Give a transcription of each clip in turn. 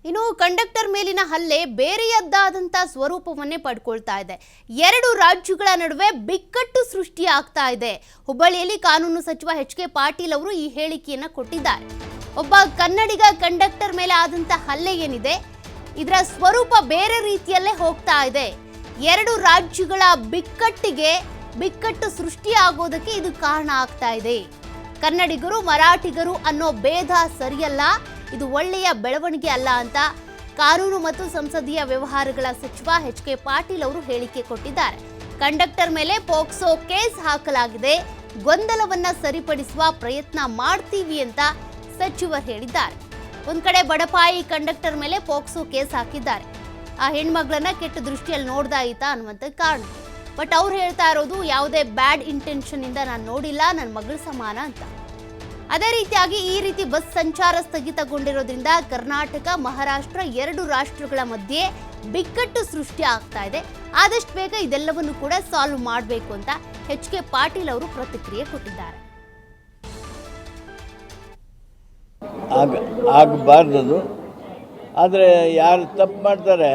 ಇನ್ನು ಕಂಡಕ್ಟರ್ ಮೇಲಿನ ಹಲ್ಲೆ ಬೇರೆಯದ್ದಾದಂಥ ಸ್ವರೂಪವನ್ನೇ ಪಡ್ಕೊಳ್ತಾ ಇದೆ. ಎರಡು ರಾಜ್ಯಗಳ ನಡುವೆ ಬಿಕ್ಕಟ್ಟು ಸೃಷ್ಟಿಯಾಗ್ತಾ ಇದೆ. ಹುಬ್ಬಳ್ಳಿಯಲ್ಲಿ ಕಾನೂನು ಸಚಿವ ಎಚ್.ಕೆ. ಪಾಟೀಲ್ ಅವರು ಈ ಹೇಳಿಕೆಯನ್ನು ಕೊಟ್ಟಿದ್ದಾರೆ. ಒಬ್ಬ ಕನ್ನಡಿಗ ಕಂಡಕ್ಟರ್ ಮೇಲೆ ಆದಂಥ ಹಲ್ಲೆ ಏನಿದೆ, ಇದರ ಸ್ವರೂಪ ಬೇರೆ ರೀತಿಯಲ್ಲೇ ಹೋಗ್ತಾ ಇದೆ. ಎರಡು ರಾಜ್ಯಗಳ ಬಿಕ್ಕಟ್ಟು ಸೃಷ್ಟಿಯಾಗೋದಕ್ಕೆ ಇದು ಕಾರಣ ಆಗ್ತಾ ಇದೆ. ಕನ್ನಡಿಗರು ಮರಾಠಿಗರು ಅನ್ನೋ ಭೇದ ಸರಿಯಲ್ಲ, ಇದು ಒಳ್ಳೆಯ ಬೆಳವಣಿಗೆ ಅಲ್ಲ ಅಂತ ಕಾನೂನು ಮತ್ತು ಸಂಸದೀಯ ವ್ಯವಹಾರಗಳ ಸಚಿವ ಎಚ್.ಕೆ. ಪಾಟೀಲ್ ಅವರು ಹೇಳಿಕೆ ಕೊಟ್ಟಿದ್ದಾರೆ. ಕಂಡಕ್ಟರ್ ಮೇಲೆ ಪೋಕ್ಸೋ ಕೇಸ್ ಹಾಕಲಾಗಿದೆ, ಗೊಂದಲವನ್ನ ಸರಿಪಡಿಸುವ ಪ್ರಯತ್ನ ಮಾಡ್ತೀವಿ ಅಂತ ಸಚಿವರು ಹೇಳಿದ್ದಾರೆ. ಒಂದ್ ಕಡೆ ಬಡಪಾಯಿ ಕಂಡಕ್ಟರ್ ಮೇಲೆ ಪೋಕ್ಸೋ ಕೇಸ್ ಹಾಕಿದ್ದಾರೆ. ಆ ಹೆಣ್ಮಗಳನ್ನ ಕೆಟ್ಟ ದೃಷ್ಟಿಯಲ್ಲಿ ನೋಡ್ದಾಯಿತಾ ಅನ್ನುವಂಥ ಕಾರಣ. ಬಟ್ ಅವ್ರು ಹೇಳ್ತಾ ಇರೋದು ಯಾವುದೇ ಬ್ಯಾಡ್ ಇಂಟೆನ್ಷನ್ ಇಂದ ನಾನು ನೋಡಿಲ್ಲ, ನನ್ನ ಮಗಳ ಸಮಾನ ಅಂತ. ಅದೇ ರೀತಿಯಾಗಿ ಈ ರೀತಿ ಬಸ್ ಸಂಚಾರ ಸ್ಥಗಿತಗೊಂಡಿರೋದ್ರಿಂದ ಕರ್ನಾಟಕ ಮಹಾರಾಷ್ಟ್ರ ಎರಡು ರಾಷ್ಟ್ರಗಳ ಮಧ್ಯೆ ಬಿಕ್ಕಟ್ಟು ಸೃಷ್ಟಿ ಆಗ್ತಾ ಇದೆ. ಆದಷ್ಟು ಬೇಗ ಇದೆಲ್ಲವನ್ನು ಕೂಡ ಸಾಲ್ವ್ ಮಾಡಬೇಕು ಅಂತ ಎಚ್.ಕೆ. ಪಾಟೀಲ್ ಅವರು ಪ್ರತಿಕ್ರಿಯೆ ಕೊಟ್ಟಿದ್ದಾರೆ. ಆಗಬಾರ್ದು, ಆದರೆ ಯಾರು ತಪ್ಪು ಮಾಡ್ತಾರೆ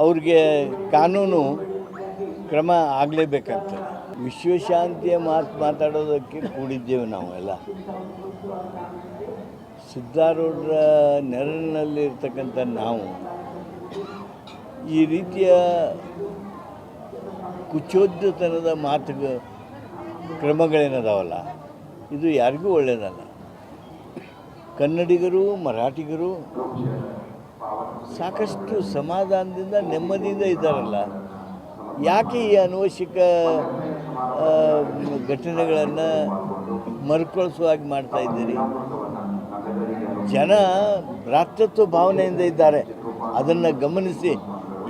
ಅವ್ರಿಗೆ ಕಾನೂನು ಕ್ರಮ ಆಗಲೇಬೇಕಾಗ್ತದೆ. ವಿಶ್ವಶಾಂತಿಯ ಮಾತಾಡೋದಕ್ಕೆ ಕೂಡಿದ್ದೇವೆ ನಾವೆಲ್ಲ. ಸಿದ್ಧಾರೂಢರ ನೆರಳಿನಲ್ಲಿರ್ತಕ್ಕಂಥ ನಾವು ಈ ರೀತಿಯ ಕುಚೋದ್ಯತನದ ಕ್ರಮಗಳೇನದಾವಲ್ಲ, ಇದು ಯಾರಿಗೂ ಒಳ್ಳೆಯದಲ್ಲ. ಕನ್ನಡಿಗರು ಮರಾಠಿಗರು ಸಾಕಷ್ಟು ಸಮಾಧಾನದಿಂದ ನೆಮ್ಮದಿಯಿಂದ ಇದ್ದಾರಲ್ಲ, ಯಾಕೆ ಈ ಅನವಶ್ಯಕ ಘಟನೆಗಳನ್ನು ಮರುಕಳಿಸುವ ಹಾಗೆ ಮಾಡ್ತಾ ಇದ್ದೀರಿ? ಜನ ಭ್ರಾತೃತ್ವ ಭಾವನೆಯಿಂದ ಇದ್ದಾರೆ, ಅದನ್ನು ಗಮನಿಸಿ.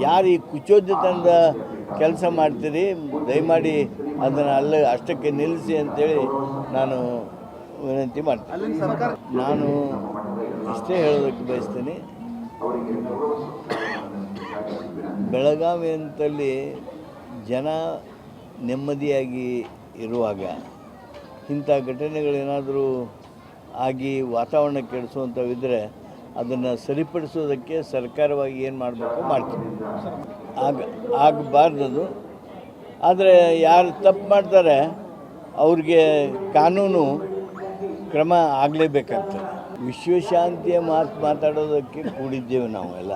ಯಾರು ಈ ಕುಚೋದ್ಯತನದ ಕೆಲಸ ಮಾಡ್ತೀರಿ, ದಯಮಾಡಿ ಅದನ್ನು ಅಷ್ಟಕ್ಕೆ ನಿಲ್ಲಿಸಿ ಅಂತೇಳಿ ನಾನು ವಿನಂತಿ ಮಾಡ್ತೀನಿ. ನಾನು ಇಷ್ಟೇ ಹೇಳೋದಕ್ಕೆ ಬಯಸ್ತೀನಿ, ಬೆಳಗಾವಿ ಅಂತಲ್ಲಿ ಜನ ನೆಮ್ಮದಿಯಾಗಿ ಇರುವಾಗ ಇಂಥ ಘಟನೆಗಳೇನಾದರೂ ಆಗಿ ವಾತಾವರಣ ಕೆಡಿಸುವಂಥವಿದ್ದರೆ ಅದನ್ನು ಸರಿಪಡಿಸೋದಕ್ಕೆ ಸರ್ಕಾರವಾಗಿ ಏನು ಮಾಡಬೇಕು ಮಾಡ್ತೀವಿ. ಆಗಬಾರ್ದು, ಆದರೆ ಯಾರು ತಪ್ಪು ಮಾಡ್ತಾರೆ ಅವ್ರಿಗೆ ಕಾನೂನು ಕ್ರಮ ಆಗಲೇಬೇಕಾಗ್ತದೆ. ವಿಶ್ವಶಾಂತಿಯ ಮಾತಾಡೋದಕ್ಕೆ ಕೂಡಿದ್ದೇವೆ ನಾವೆಲ್ಲ.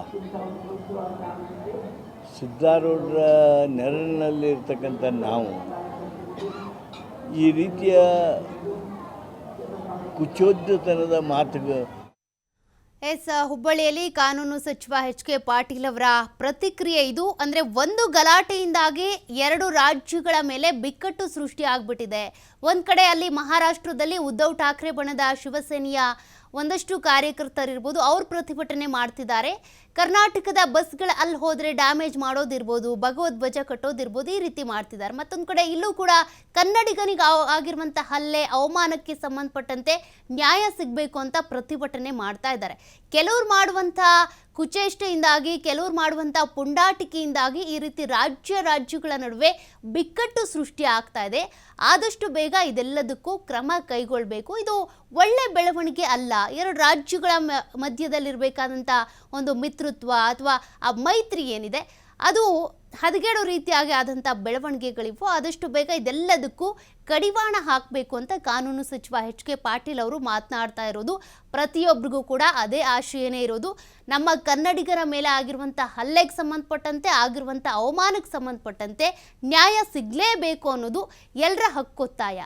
ಸಿದ್ಧಾರೂಢರ ನೆರಳಿನಲ್ಲಿರ್ತಕ್ಕಂಥ ನಾವು ಈ ರೀತಿಯ ಕುಚೋದ್ಯತನದ ಹುಬ್ಬಳ್ಳಿಯಲ್ಲಿ ಕಾನೂನು ಸಚಿವ ಎಚ್.ಕೆ. ಪಾಟೀಲ್ ಅವರ ಪ್ರತಿಕ್ರಿಯೆ ಇದು. ಅಂದರೆ ಒಂದು ಗಲಾಟೆಯಿಂದಾಗಿ ಎರಡು ರಾಜ್ಯಗಳ ಮೇಲೆ ಬಿಕ್ಕಟ್ಟು ಸೃಷ್ಟಿ ಆಗ್ಬಿಟ್ಟಿದೆ. ಒಂದು ಕಡೆ ಅಲ್ಲಿ ಮಹಾರಾಷ್ಟ್ರದಲ್ಲಿ ಉದ್ಧವ್ ಠಾಕ್ರೆ ಬಣದ ಶಿವಸೇನೆಯ ಒಂದಷ್ಟು ಕಾರ್ಯಕರ್ತರಿರ್ಬೋದು, ಅವ್ರು ಪ್ರತಿಭಟನೆ ಮಾಡ್ತಿದ್ದಾರೆ. ಕರ್ನಾಟಕದ ಬಸ್ಗಳು ಅಲ್ಲಿ ಹೋದರೆ ಡ್ಯಾಮೇಜ್ ಮಾಡೋದಿರ್ಬೋದು, ಭಗವದ್ಧ್ವಜ ಕಟ್ಟೋದಿರ್ಬೋದು, ಈ ರೀತಿ ಮಾಡ್ತಿದ್ದಾರೆ. ಮತ್ತೊಂದು ಕಡೆ ಇಲ್ಲೂ ಕೂಡ ಕನ್ನಡಿಗನಿಗೆ ಆಗಿರುವಂಥ ಹಲ್ಲೆ ಅವಮಾನಕ್ಕೆ ಸಂಬಂಧಪಟ್ಟಂತೆ ನ್ಯಾಯ ಸಿಗಬೇಕು ಅಂತ ಪ್ರತಿಭಟನೆ ಮಾಡ್ತಾ ಇದ್ದಾರೆ. ಕೆಲವ್ರು ಮಾಡುವಂಥ ಕುಚೇಷ್ಟೆಯಿಂದಾಗಿ, ಕೆಲವ್ರು ಮಾಡುವಂಥ ಪುಂಡಾಟಿಕೆಯಿಂದಾಗಿ ಈ ರೀತಿ ರಾಜ್ಯಗಳ ನಡುವೆ ಬಿಕ್ಕಟ್ಟು ಸೃಷ್ಟಿ ಆಗ್ತಾ ಇದೆ. ಆದಷ್ಟು ಬೇಗ ಇದೆಲ್ಲದಕ್ಕೂ ಕ್ರಮ ಕೈಗೊಳ್ಳಬೇಕು. ಇದು ಒಳ್ಳೆ ಬೆಳವಣಿಗೆ ಅಲ್ಲ. ಎರಡು ರಾಜ್ಯಗಳ ಮಧ್ಯದಲ್ಲಿರಬೇಕಾದಂಥ ಒಂದು ಮಿತ್ರತ್ವ ಅಥವಾ ಆ ಮೈತ್ರಿ ಏನಿದೆ ಅದು ಹದಗೆಡೋ ರೀತಿಯಾಗಿ ಆದಂಥ ಬೆಳವಣಿಗೆಗಳಿವು. ಆದಷ್ಟು ಬೇಗ ಇದೆಲ್ಲದಕ್ಕೂ ಕಡಿವಾಣ ಹಾಕಬೇಕು ಅಂತ ಕಾನೂನು ಸಚಿವ ಎಚ್.ಕೆ. ಪಾಟೀಲ್ ಅವರು ಮಾತನಾಡ್ತಾ ಇರೋದು. ಪ್ರತಿಯೊಬ್ಬರಿಗೂ ಕೂಡ ಅದೇ ಆಶಯನೇ ಇರೋದು. ನಮ್ಮ ಕನ್ನಡಿಗರ ಮೇಲೆ ಆಗಿರುವಂಥ ಹಲ್ಲೆಗೆ ಸಂಬಂಧಪಟ್ಟಂತೆ, ಆಗಿರುವಂಥ ಅವಮಾನಕ್ಕೆ ಸಂಬಂಧಪಟ್ಟಂತೆ ನ್ಯಾಯ ಸಿಗಲೇಬೇಕು ಅನ್ನೋದು ಎಲ್ಲರ ಹಕ್ಕೊತ್ತಾಯ.